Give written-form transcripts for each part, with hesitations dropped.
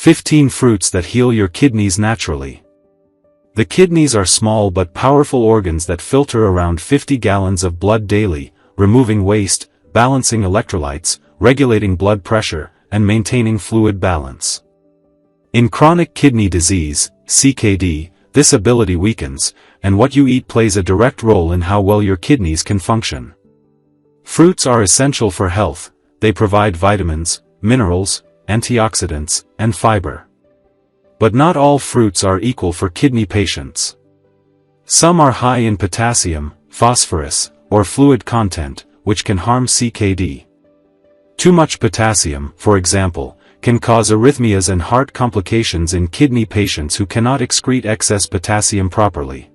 15 fruits that heal your kidneys naturally. The kidneys are small but powerful organs that filter around 50 gallons of blood daily, removing waste, balancing electrolytes, regulating blood pressure, and maintaining fluid balance. In chronic kidney disease, CKD, this ability weakens, and what you eat plays a direct role in how well your kidneys can function. Fruits are essential for health. They provide vitamins, minerals, antioxidants, and fiber. But not all fruits are equal for kidney patients. Some are high in potassium, phosphorus, or fluid content, which can harm CKD. Too much potassium, for example, can cause arrhythmias and heart complications in kidney patients who cannot excrete excess potassium properly.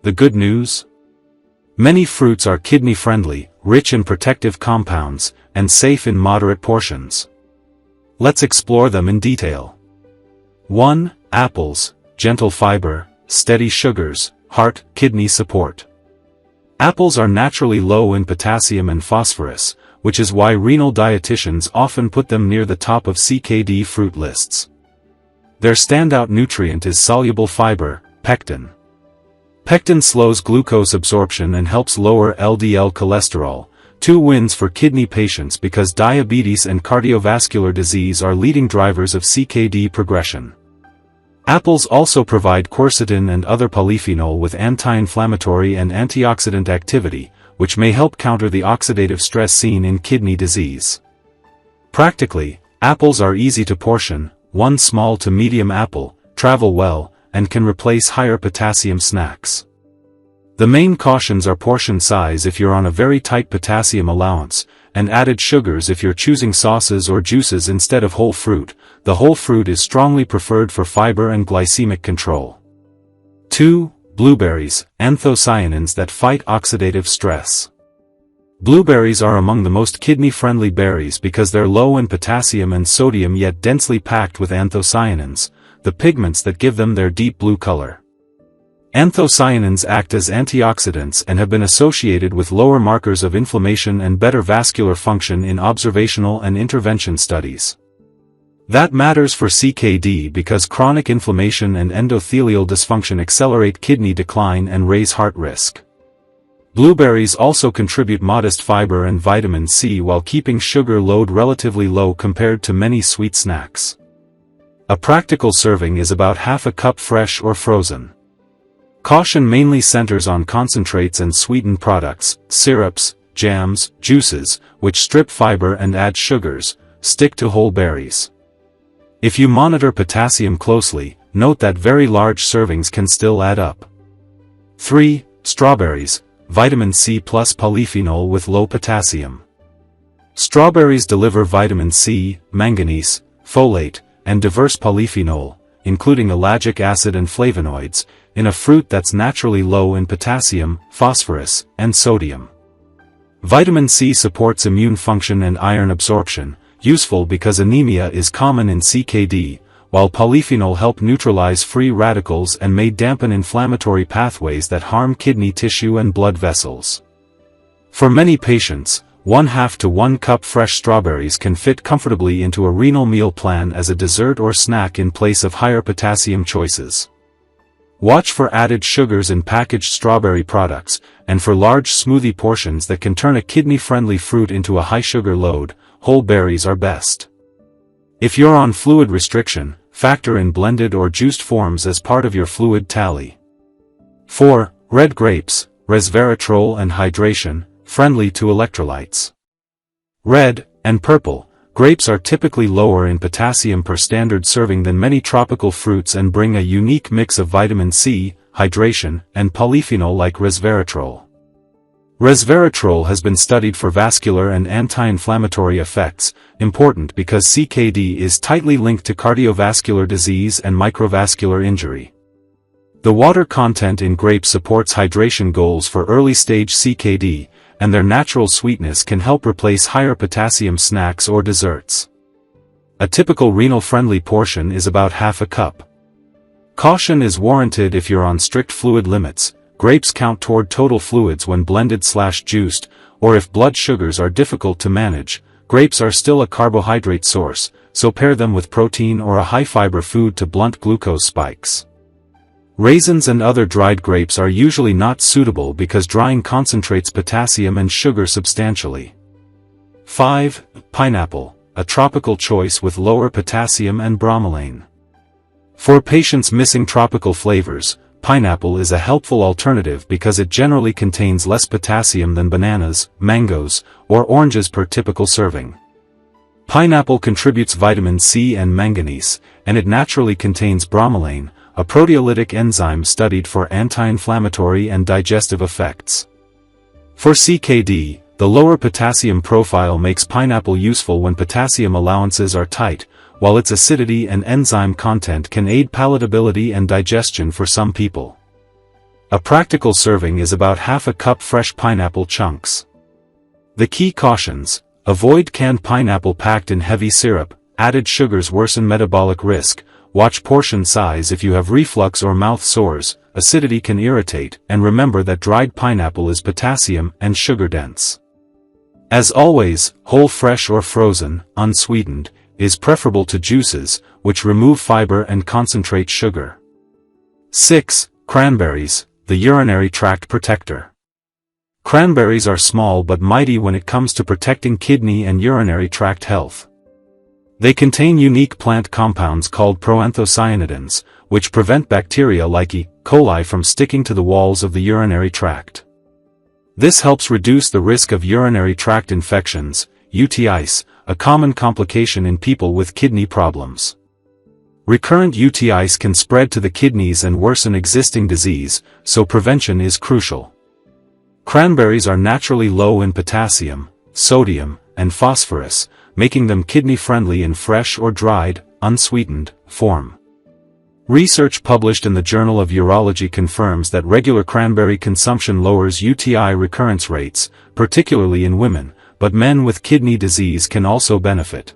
The good news? Many fruits are kidney-friendly, rich in protective compounds, and safe in moderate portions. Let's explore them in detail. 1. Apples, gentle fiber, steady sugars, heart, kidney support. Apples are naturally low in potassium and phosphorus, which is why renal dietitians often put them near the top of CKD fruit lists. Their standout nutrient is soluble fiber, pectin. Pectin slows glucose absorption and helps lower LDL cholesterol, 2 wins for kidney patients because diabetes and cardiovascular disease are leading drivers of CKD progression. Apples also provide quercetin and other polyphenol with anti-inflammatory and antioxidant activity, which may help counter the oxidative stress seen in kidney disease. Practically, apples are easy to portion, 1 small to medium apple, travel well, and can replace higher potassium snacks. The main cautions are portion size if you're on a very tight potassium allowance, and added sugars if you're choosing sauces or juices instead of whole fruit. The whole fruit is strongly preferred for fiber and glycemic control. 2. Blueberries, anthocyanins that fight oxidative stress. Blueberries are among the most kidney-friendly berries because they're low in potassium and sodium yet densely packed with anthocyanins, the pigments that give them their deep blue color. Anthocyanins act as antioxidants and have been associated with lower markers of inflammation and better vascular function in observational and intervention studies. That matters for CKD because chronic inflammation and endothelial dysfunction accelerate kidney decline and raise heart risk. Blueberries also contribute modest fiber and vitamin C while keeping sugar load relatively low compared to many sweet snacks. A practical serving is about half a cup fresh or frozen. Caution mainly centers on concentrates and sweetened products, syrups, jams, juices, which strip fiber and add sugars. Stick to whole berries. If you monitor potassium closely, note that very large servings can still add up. 3. Strawberries, vitamin C plus polyphenol with low potassium. Strawberries deliver vitamin C, manganese, folate, and diverse polyphenol, including ellagic acid and flavonoids, in a fruit that's naturally low in potassium, phosphorus, and sodium. Vitamin C supports immune function and iron absorption, useful because anemia is common in CKD, while polyphenol help neutralize free radicals and may dampen inflammatory pathways that harm kidney tissue and blood vessels. For many patients, 1/2 to 1 cup fresh strawberries can fit comfortably into a renal meal plan as a dessert or snack in place of higher potassium choices. Watch for added sugars in packaged strawberry products, and for large smoothie portions that can turn a kidney-friendly fruit into a high-sugar load, whole berries are best. If you're on fluid restriction, factor in blended or juiced forms as part of your fluid tally. 4. Red grapes, resveratrol and hydration, friendly to electrolytes. Red and purple grapes are typically lower in potassium per standard serving than many tropical fruits and bring a unique mix of vitamin C, hydration, and polyphenol like resveratrol. Resveratrol has been studied for vascular and anti-inflammatory effects, important because CKD is tightly linked to cardiovascular disease and microvascular injury. The water content in grapes supports hydration goals for early-stage CKD, and their natural sweetness can help replace higher potassium snacks or desserts. A typical renal-friendly portion is about half a cup. Caution is warranted if you're on strict fluid limits. Grapes count toward total fluids when blended/juiced, or if blood sugars are difficult to manage. Grapes are still a carbohydrate source, so pair them with protein or a high-fiber food to blunt glucose spikes. Raisins and other dried grapes are usually not suitable because drying concentrates potassium and sugar substantially. 5. Pineapple, a tropical choice with lower potassium and bromelain. For patients missing tropical flavors, pineapple is a helpful alternative because it generally contains less potassium than bananas, mangoes, or oranges per typical serving. Pineapple contributes vitamin C and manganese, and it naturally contains bromelain, a proteolytic enzyme studied for anti-inflammatory and digestive effects. For CKD, the lower potassium profile makes pineapple useful when potassium allowances are tight, while its acidity and enzyme content can aid palatability and digestion for some people. A practical serving is about half a cup fresh pineapple chunks. The key cautions: avoid canned pineapple packed in heavy syrup, added sugars worsen metabolic risk, watch portion size if you have reflux or mouth sores, acidity can irritate, and remember that dried pineapple is potassium and sugar dense. As always, whole fresh or frozen, unsweetened, is preferable to juices, which remove fiber and concentrate sugar. 6. Cranberries, the urinary tract protector. Cranberries are small but mighty when it comes to protecting kidney and urinary tract health. They contain unique plant compounds called proanthocyanidins, which prevent bacteria like E. coli from sticking to the walls of the urinary tract. This helps reduce the risk of urinary tract infections, UTIs, a common complication in people with kidney problems. Recurrent UTIs can spread to the kidneys and worsen existing disease, so prevention is crucial. Cranberries are naturally low in potassium, sodium, and phosphorus, making them kidney-friendly in fresh or dried, unsweetened, form. Research published in the Journal of Urology confirms that regular cranberry consumption lowers UTI recurrence rates, particularly in women, but men with kidney disease can also benefit.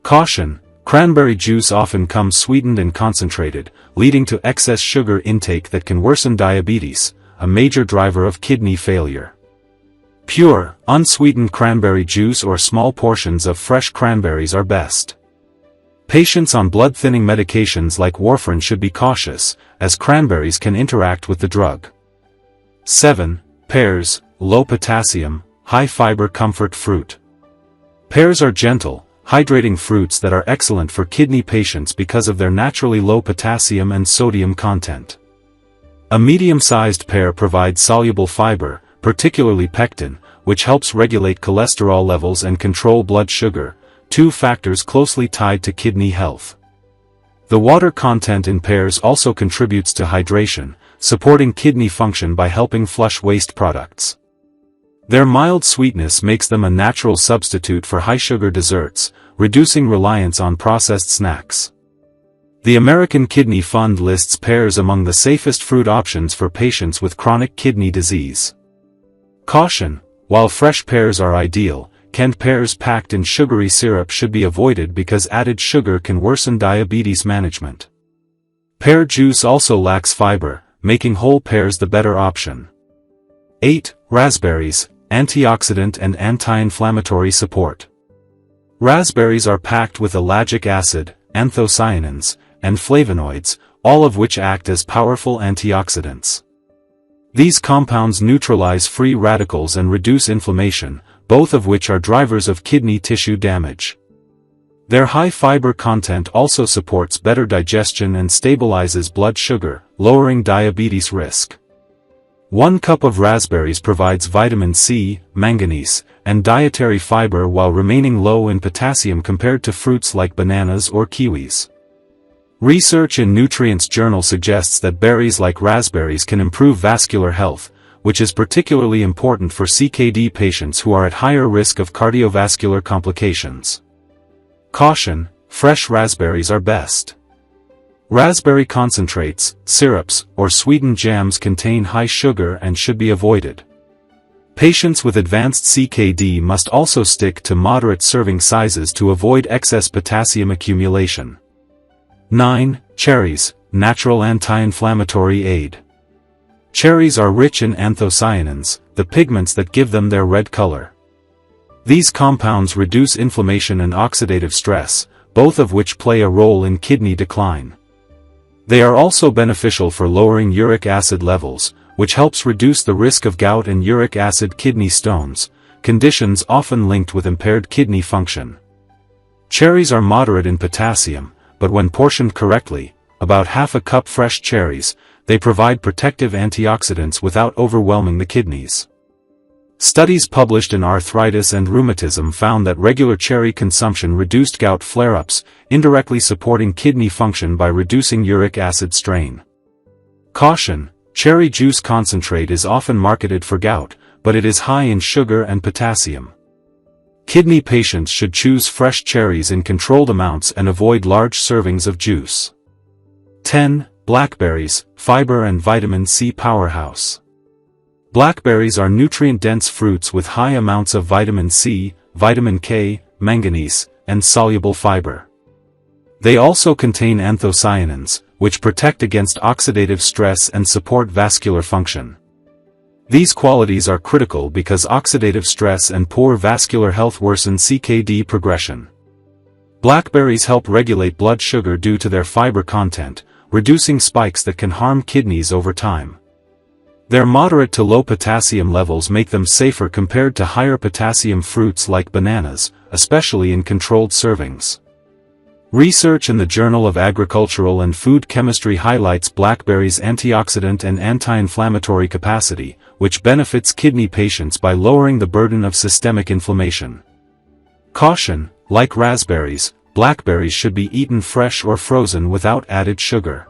Caution: cranberry juice often comes sweetened and concentrated, leading to excess sugar intake that can worsen diabetes, a major driver of kidney failure. Pure, unsweetened cranberry juice or small portions of fresh cranberries are best. Patients on blood-thinning medications like warfarin should be cautious, as cranberries can interact with the drug. 7. Pears, low potassium, high-fiber comfort fruit. Pears are gentle, hydrating fruits that are excellent for kidney patients because of their naturally low potassium and sodium content. A medium-sized pear provides soluble fiber, particularly pectin, which helps regulate cholesterol levels and control blood sugar, two factors closely tied to kidney health. The water content in pears also contributes to hydration, supporting kidney function by helping flush waste products. Their mild sweetness makes them a natural substitute for high-sugar desserts, reducing reliance on processed snacks. The American Kidney Fund lists pears among the safest fruit options for patients with chronic kidney disease. Caution: while fresh pears are ideal, canned pears packed in sugary syrup should be avoided because added sugar can worsen diabetes management. Pear juice also lacks fiber, making whole pears the better option. 8. Raspberries, antioxidant and anti-inflammatory support. Raspberries are packed with ellagic acid, anthocyanins, and flavonoids, all of which act as powerful antioxidants. These compounds neutralize free radicals and reduce inflammation, both of which are drivers of kidney tissue damage. Their high fiber content also supports better digestion and stabilizes blood sugar, lowering diabetes risk. 1 cup of raspberries provides vitamin C, manganese, and dietary fiber while remaining low in potassium compared to fruits like bananas or kiwis. Research in Nutrients Journal suggests that berries like raspberries can improve vascular health, which is particularly important for CKD patients who are at higher risk of cardiovascular complications. Caution: fresh raspberries are best. Raspberry concentrates, syrups, or sweetened jams contain high sugar and should be avoided. Patients with advanced CKD must also stick to moderate serving sizes to avoid excess potassium accumulation. 9. Cherries, natural anti-inflammatory aid. Cherries are rich in anthocyanins, the pigments that give them their red color. These compounds reduce inflammation and oxidative stress, both of which play a role in kidney decline. They are also beneficial for lowering uric acid levels, which helps reduce the risk of gout and uric acid kidney stones, conditions often linked with impaired kidney function. Cherries are moderate in potassium, but when portioned correctly, about half a cup fresh cherries, they provide protective antioxidants without overwhelming the kidneys. Studies published in Arthritis and Rheumatism found that regular cherry consumption reduced gout flare-ups, indirectly supporting kidney function by reducing uric acid strain. Caution: cherry juice concentrate is often marketed for gout, but it is high in sugar and potassium. Kidney patients should choose fresh cherries in controlled amounts and avoid large servings of juice. 10. Blackberries, fiber and vitamin C powerhouse. Blackberries are nutrient-dense fruits with high amounts of vitamin C, vitamin K, manganese, and soluble fiber. They also contain anthocyanins, which protect against oxidative stress and support vascular function. These qualities are critical because oxidative stress and poor vascular health worsen CKD progression. Blackberries help regulate blood sugar due to their fiber content, reducing spikes that can harm kidneys over time. Their moderate to low potassium levels make them safer compared to higher potassium fruits like bananas, especially in controlled servings. Research in the Journal of Agricultural and Food Chemistry highlights blackberries' antioxidant and anti-inflammatory capacity, which benefits kidney patients by lowering the burden of systemic inflammation. Caution: like raspberries, blackberries should be eaten fresh or frozen without added sugar.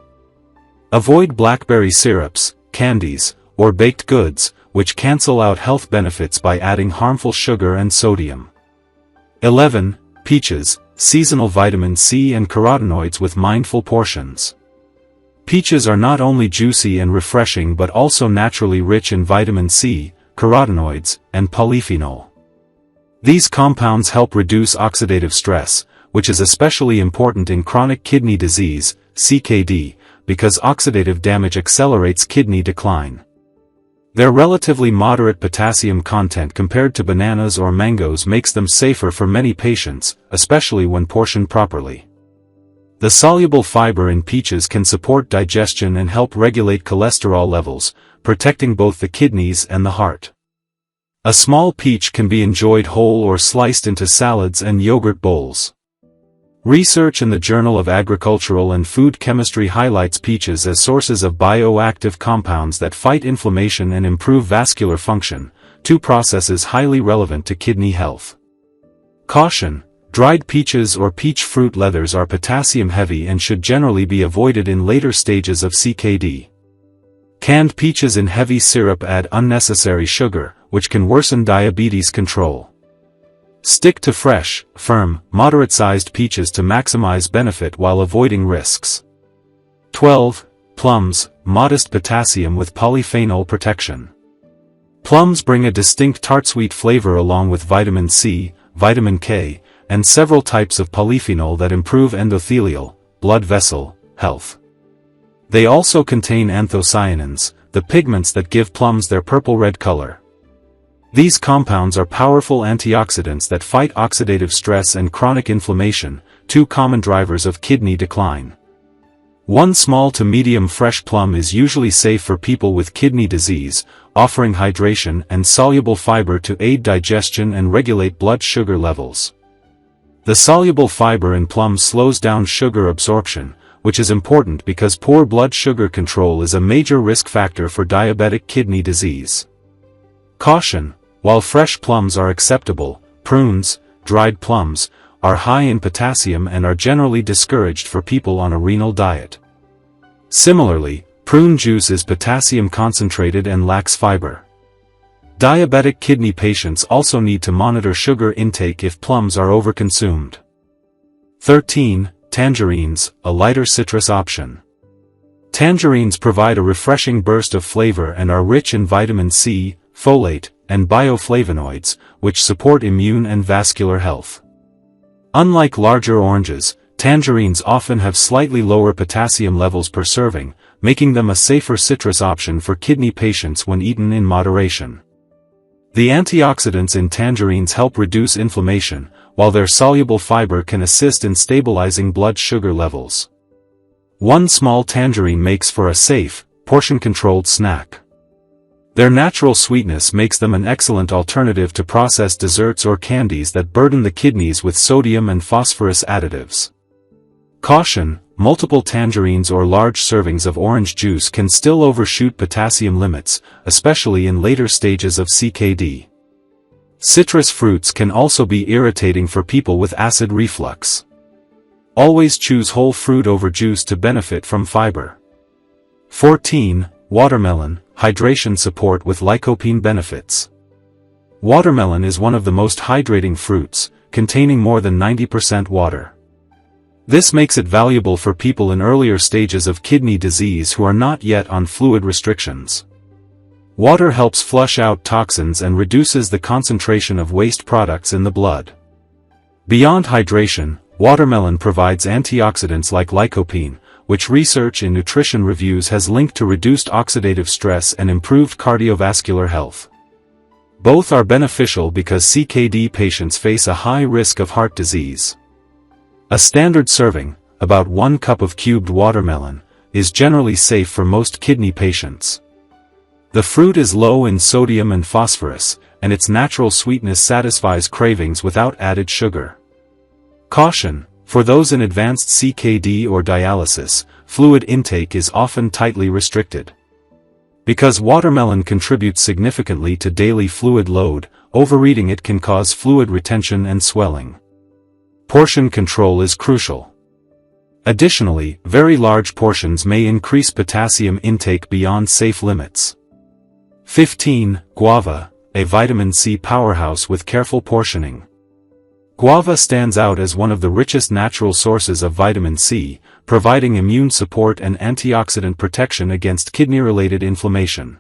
Avoid blackberry syrups, candies, or baked goods, which cancel out health benefits by adding harmful sugar and sodium. 11. Peaches, seasonal vitamin C and carotenoids with mindful portions. Peaches are not only juicy and refreshing but also naturally rich in vitamin C, carotenoids, and polyphenol. These compounds help reduce oxidative stress, which is especially important in chronic kidney disease, CKD, because oxidative damage accelerates kidney decline. Their relatively moderate potassium content compared to bananas or mangoes makes them safer for many patients, especially when portioned properly. The soluble fiber in peaches can support digestion and help regulate cholesterol levels, protecting both the kidneys and the heart. A small peach can be enjoyed whole or sliced into salads and yogurt bowls. Research in the Journal of Agricultural and Food Chemistry highlights peaches as sources of bioactive compounds that fight inflammation and improve vascular function, two processes highly relevant to kidney health. Caution: dried peaches or peach fruit leathers are potassium-heavy and should generally be avoided in later stages of CKD. Canned peaches in heavy syrup add unnecessary sugar, which can worsen diabetes control. Stick to fresh, firm, moderate-sized peaches to maximize benefit while avoiding risks. 12. Plums, modest potassium with polyphenol protection. Plums bring a distinct tart-sweet flavor along with vitamin C, vitamin K, and several types of polyphenol that improve endothelial, blood vessel, health. They also contain anthocyanins, the pigments that give plums their purple-red color. These compounds are powerful antioxidants that fight oxidative stress and chronic inflammation, two common drivers of kidney decline. One small to medium fresh plum is usually safe for people with kidney disease, offering hydration and soluble fiber to aid digestion and regulate blood sugar levels. The soluble fiber in plums slows down sugar absorption, which is important because poor blood sugar control is a major risk factor for diabetic kidney disease. Caution: while fresh plums are acceptable, prunes, dried plums, are high in potassium and are generally discouraged for people on a renal diet. Similarly, prune juice is potassium concentrated and lacks fiber. Diabetic kidney patients also need to monitor sugar intake if plums are overconsumed. 13. Tangerines, a lighter citrus option. Tangerines provide a refreshing burst of flavor and are rich in vitamin C, folate, and bioflavonoids, which support immune and vascular health. Unlike larger oranges, tangerines often have slightly lower potassium levels per serving, making them a safer citrus option for kidney patients when eaten in moderation. The antioxidants in tangerines help reduce inflammation, while their soluble fiber can assist in stabilizing blood sugar levels. One small tangerine makes for a safe, portion-controlled snack. Their natural sweetness makes them an excellent alternative to processed desserts or candies that burden the kidneys with sodium and phosphorus additives. Caution: multiple tangerines or large servings of orange juice can still overshoot potassium limits, especially in later stages of CKD. Citrus fruits can also be irritating for people with acid reflux. Always choose whole fruit over juice to benefit from fiber. 14. Watermelon, hydration support with lycopene benefits. Watermelon is one of the most hydrating fruits, containing more than 90% water. This makes it valuable for people in earlier stages of kidney disease who are not yet on fluid restrictions. Water helps flush out toxins and reduces the concentration of waste products in the blood. Beyond hydration, watermelon provides antioxidants like lycopene, which research in nutrition reviews has linked to reduced oxidative stress and improved cardiovascular health. Both are beneficial because CKD patients face a high risk of heart disease. A standard serving, about 1 cup of cubed watermelon, is generally safe for most kidney patients. The fruit is low in sodium and phosphorus, and its natural sweetness satisfies cravings without added sugar. Caution: for those in advanced CKD or dialysis, fluid intake is often tightly restricted. Because watermelon contributes significantly to daily fluid load, overeating it can cause fluid retention and swelling. Portion control is crucial. Additionally, very large portions may increase potassium intake beyond safe limits. 15. Guava, a vitamin C powerhouse with careful portioning. Guava stands out as one of the richest natural sources of vitamin C, providing immune support and antioxidant protection against kidney-related inflammation.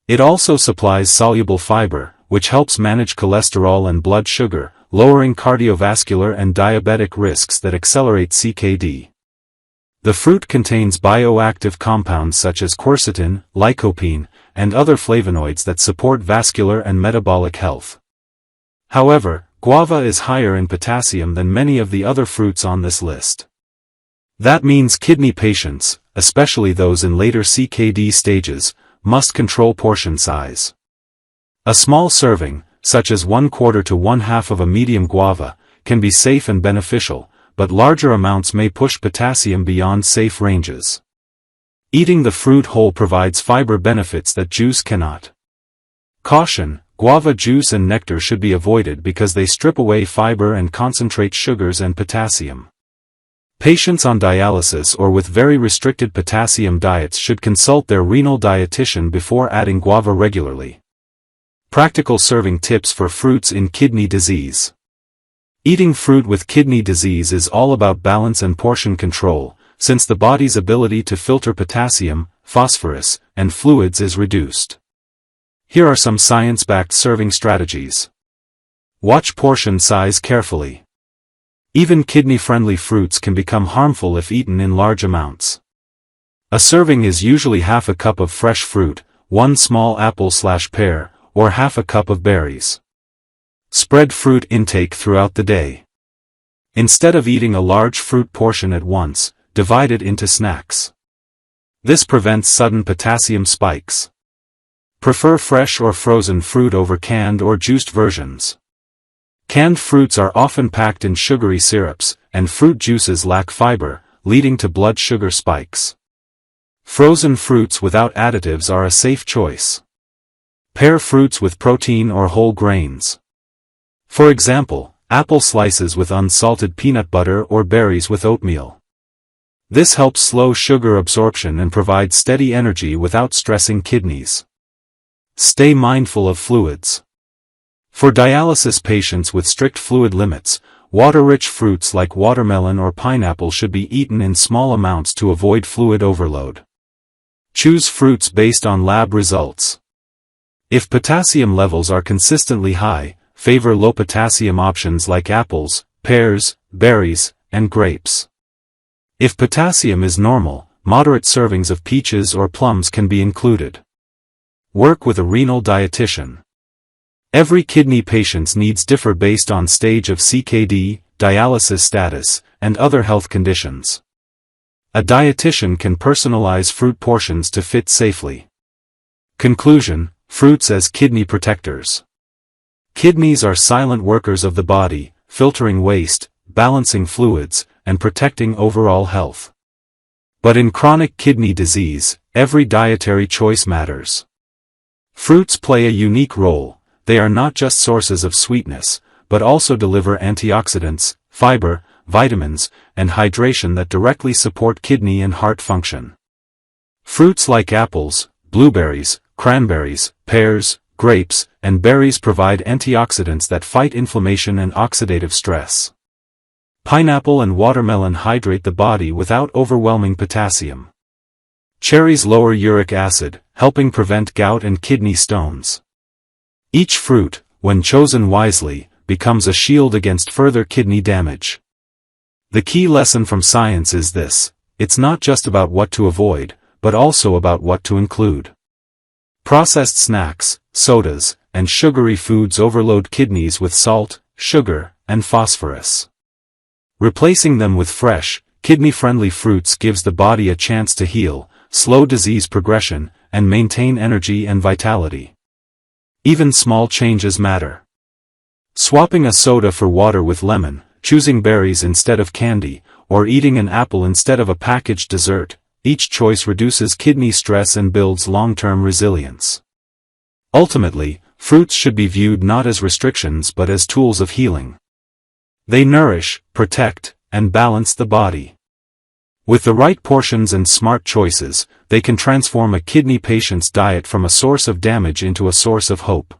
It also supplies soluble fiber, which helps manage cholesterol and blood sugar, lowering cardiovascular and diabetic risks that accelerate CKD. The fruit contains bioactive compounds such as quercetin, lycopene, and other flavonoids that support vascular and metabolic health. However, guava is higher in potassium than many of the other fruits on this list. That means kidney patients, especially those in later CKD stages, must control portion size. A small serving, such as 1/4 to 1/2 of a medium guava, can be safe and beneficial, but larger amounts may push potassium beyond safe ranges. Eating the fruit whole provides fiber benefits that juice cannot. Caution: guava juice and nectar should be avoided because they strip away fiber and concentrate sugars and potassium. Patients on dialysis or with very restricted potassium diets should consult their renal dietitian before adding guava regularly. Practical serving tips for fruits in kidney disease. Eating fruit with kidney disease is all about balance and portion control, since the body's ability to filter potassium, phosphorus, and fluids is reduced. Here are some science-backed serving strategies. Watch portion size carefully. Even kidney-friendly fruits can become harmful if eaten in large amounts. A serving is usually 1/2 cup of fresh fruit, 1 small apple/pear, or 1/2 cup of berries. Spread fruit intake throughout the day. Instead of eating a large fruit portion at once, divide it into snacks. This prevents sudden potassium spikes. Prefer fresh or frozen fruit over canned or juiced versions. Canned fruits are often packed in sugary syrups, and fruit juices lack fiber, leading to blood sugar spikes. Frozen fruits without additives are a safe choice. Pair fruits with protein or whole grains. For example, apple slices with unsalted peanut butter or berries with oatmeal. This helps slow sugar absorption and provides steady energy without stressing kidneys. Stay mindful of fluids. For dialysis patients with strict fluid limits, water-rich fruits like watermelon or pineapple should be eaten in small amounts to avoid fluid overload. Choose fruits based on lab results. If potassium levels are consistently high, favor low-potassium options like apples, pears, berries, and grapes. If potassium is normal, moderate servings of peaches or plums can be included. Work with a renal dietitian. Every kidney patient's needs differ based on stage of CKD, dialysis status, and other health conditions. A dietitian can personalize fruit portions to fit safely. Conclusion: fruits as kidney protectors. Kidneys are silent workers of the body, filtering waste, balancing fluids, and protecting overall health. But in chronic kidney disease, every dietary choice matters. Fruits play a unique role. They are not just sources of sweetness, but also deliver antioxidants, fiber, vitamins, and hydration that directly support kidney and heart function. Fruits like apples, blueberries, cranberries, pears, grapes, and berries provide antioxidants that fight inflammation and oxidative stress. Pineapple and watermelon hydrate the body without overwhelming potassium. Cherries lower uric acid, helping prevent gout and kidney stones. Each fruit, when chosen wisely, becomes a shield against further kidney damage. The key lesson from science is this: it's not just about what to avoid, but also about what to include. Processed snacks, sodas, and sugary foods overload kidneys with salt, sugar, and phosphorus. Replacing them with fresh, kidney-friendly fruits gives the body a chance to heal, slow disease progression, and maintain energy and vitality. Even small changes matter. Swapping a soda for water with lemon, choosing berries instead of candy, or eating an apple instead of a packaged dessert, each choice reduces kidney stress and builds long-term resilience. Ultimately, fruits should be viewed not as restrictions but as tools of healing. They nourish, protect, and balance the body. With the right portions and smart choices, they can transform a kidney patient's diet from a source of damage into a source of hope.